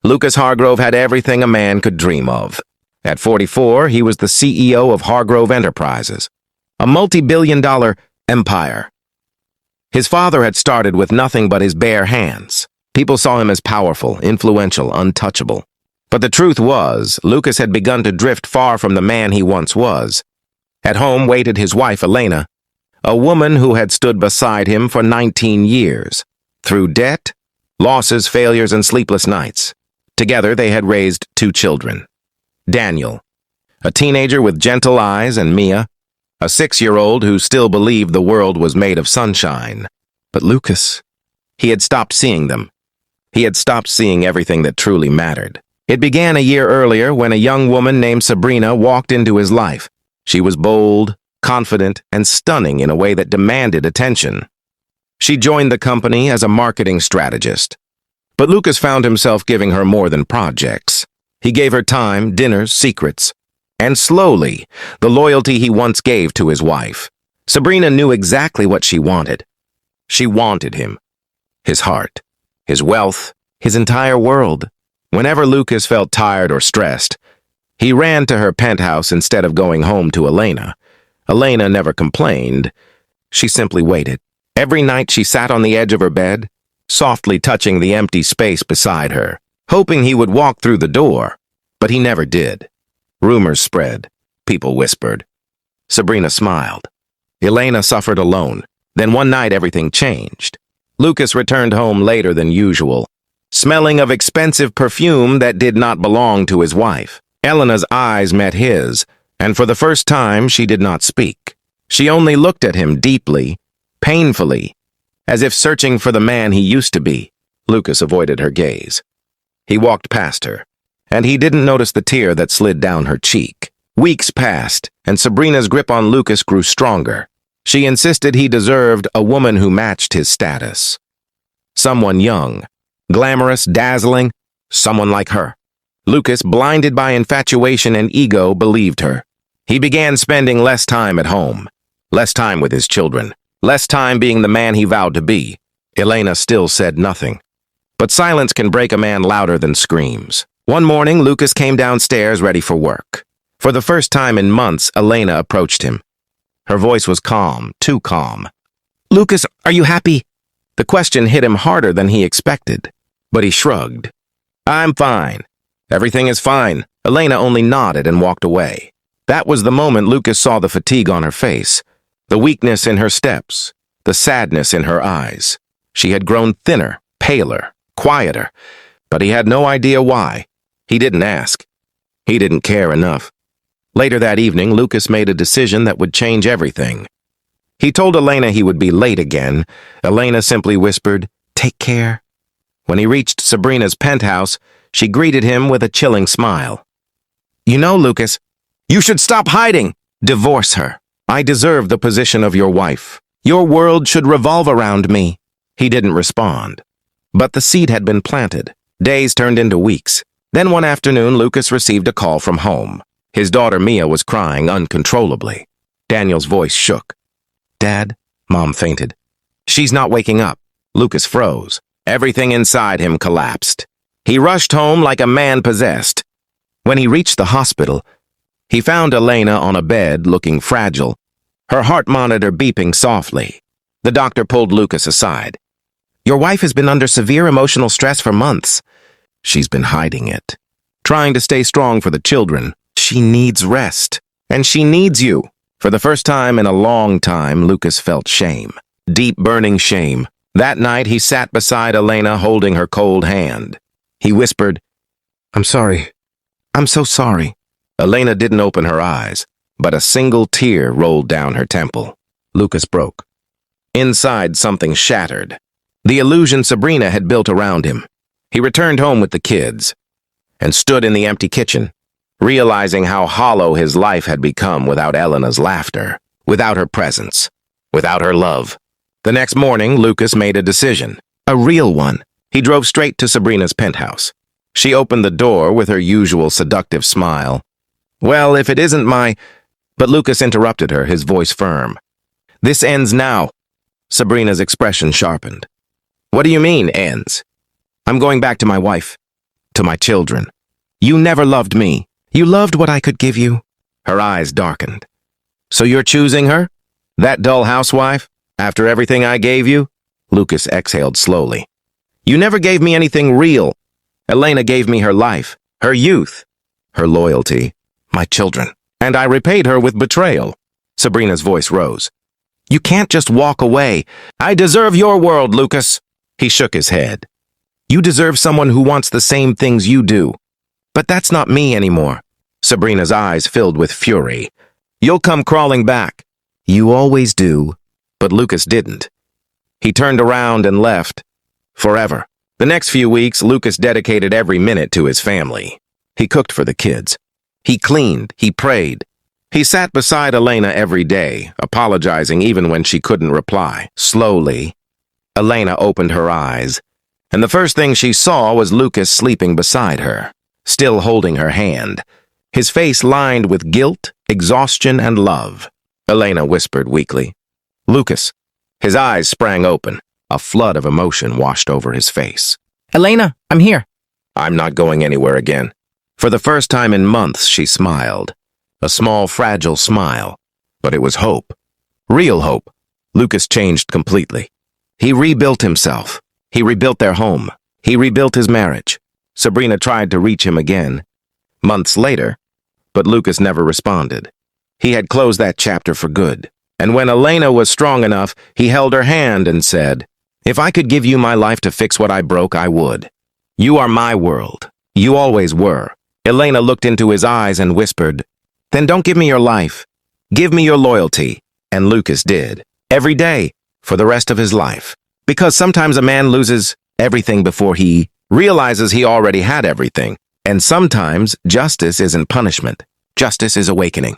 Lucas Hargrove had everything a man could dream of. At 44, he was the CEO of Hargrove Enterprises, a multi-billion-dollar empire. His father had started with nothing but his bare hands. People saw him as powerful, influential, untouchable. But the truth was, Lucas had begun to drift far from the man he once was. At home waited his wife, Elena, a woman who had stood beside him for 19 years. Through debt, losses, failures, and sleepless nights. Together, they had raised 2 children. Daniel, a teenager with gentle eyes, and Mia, a 6-year-old who still believed the world was made of sunshine. But Lucas, he had stopped seeing them. He had stopped seeing everything that truly mattered. It began a year earlier when a young woman named Sabrina walked into his life. She was bold, confident, and stunning in a way that demanded attention. She joined the company as a marketing strategist. But Lucas found himself giving her more than projects. He gave her time, dinners, secrets, and slowly, the loyalty he once gave to his wife. Sabrina knew exactly what she wanted. She wanted him, his heart, his wealth, his entire world. Whenever Lucas felt tired or stressed, he ran to her penthouse instead of going home to Elena. Elena never complained. She simply waited. Every night she sat on the edge of her bed, softly touching the empty space beside her, hoping he would walk through the door. But he never did. Rumors spread. People whispered. Sabrina smiled. Elena suffered alone. Then one night everything changed. Lucas returned home later than usual, smelling of expensive perfume that did not belong to his wife. Elena's eyes met his, and for the first time she did not speak. She only looked at him deeply, painfully, as if searching for the man he used to be. Lucas avoided her gaze. He walked past her, and he didn't notice the tear that slid down her cheek. Weeks passed, and Sabrina's grip on Lucas grew stronger. She insisted he deserved a woman who matched his status. Someone young, glamorous, dazzling, someone like her. Lucas, blinded by infatuation and ego, believed her. He began spending less time at home, less time with his children, less time being the man he vowed to be. Elena still said nothing. But silence can break a man louder than screams. One morning, Lucas came downstairs ready for work. For the first time in months, Elena approached him. Her voice was calm, too calm. "Lucas, are you happy?" The question hit him harder than he expected, but he shrugged. "I'm fine. Everything is fine." Elena only nodded and walked away. That was the moment Lucas saw the fatigue on her face, the weakness in her steps, the sadness in her eyes. She had grown thinner, paler, quieter, but he had no idea why. He didn't ask. He didn't care enough. Later that evening, Lucas made a decision that would change everything. He told Elena he would be late again. Elena simply whispered, "Take care." When he reached Sabrina's penthouse, she greeted him with a chilling smile. "You know, Lucas, you should stop hiding. Divorce her. I deserve the position of your wife. Your world should revolve around me." He didn't respond. But the seed had been planted. Days turned into weeks. Then one afternoon, Lucas received a call from home. His daughter Mia was crying uncontrollably. Daniel's voice shook. "Dad?" Mom fainted. "She's not waking up." Lucas froze. Everything inside him collapsed. He rushed home like a man possessed. When he reached the hospital, he found Elena on a bed looking fragile, her heart monitor beeping softly. The doctor pulled Lucas aside. "Your wife has been under severe emotional stress for months. She's been hiding it, trying to stay strong for the children. She needs rest, and she needs you." For the first time in a long time, Lucas felt shame. Deep, burning shame. That night, he sat beside Elena, holding her cold hand. He whispered, "I'm sorry. I'm so sorry." Elena didn't open her eyes, but a single tear rolled down her temple. Lucas broke. Inside, something shattered. The illusion Sabrina had built around him. He returned home with the kids and stood in the empty kitchen, realizing how hollow his life had become without Elena's laughter, without her presence, without her love. The next morning, Lucas made a decision, a real one. He drove straight to Sabrina's penthouse. She opened the door with her usual seductive smile. "Well, if it isn't my—" But Lucas interrupted her, his voice firm. "This ends now." Sabrina's expression sharpened. "What do you mean, ends?" "I'm going back to my wife." To my children. You never loved me. You loved what I could give you. Her eyes darkened. So you're choosing her? That dull housewife? After everything I gave you? Lucas exhaled slowly. You never gave me anything real. Elena gave me her life, her youth, her loyalty, my children. And I repaid her with betrayal. Sabrina's voice rose. You can't just walk away. I deserve your world, Lucas. He shook his head. You deserve someone who wants the same things you do. But that's not me anymore. Sabrina's eyes filled with fury. You'll come crawling back. You always do. But Lucas didn't. He turned around and left. Forever. The next few weeks, Lucas dedicated every minute to his family. He cooked for the kids. He cleaned. He prayed. He sat beside Elena every day, apologizing even when she couldn't reply. Slowly, Elena opened her eyes, and the first thing she saw was Lucas sleeping beside her, still holding her hand, his face lined with guilt, exhaustion, and love. Elena whispered weakly, Lucas. His eyes sprang open. A flood of emotion washed over his face. Elena, I'm here. I'm not going anywhere again. For the first time in months, she smiled. A small, fragile smile. But it was hope. Real hope. Lucas changed completely. He rebuilt himself. He rebuilt their home. He rebuilt his marriage. Sabrina tried to reach him again, months later, but Lucas never responded. He had closed that chapter for good. And when Elena was strong enough, he held her hand and said, If I could give you my life to fix what I broke, I would. You are my world. You always were. Elena looked into his eyes and whispered, Then don't give me your life. Give me your loyalty. And Lucas did. Every day, for the rest of his life. Because sometimes a man loses everything before he realizes he already had everything. And sometimes justice isn't punishment. Justice is awakening.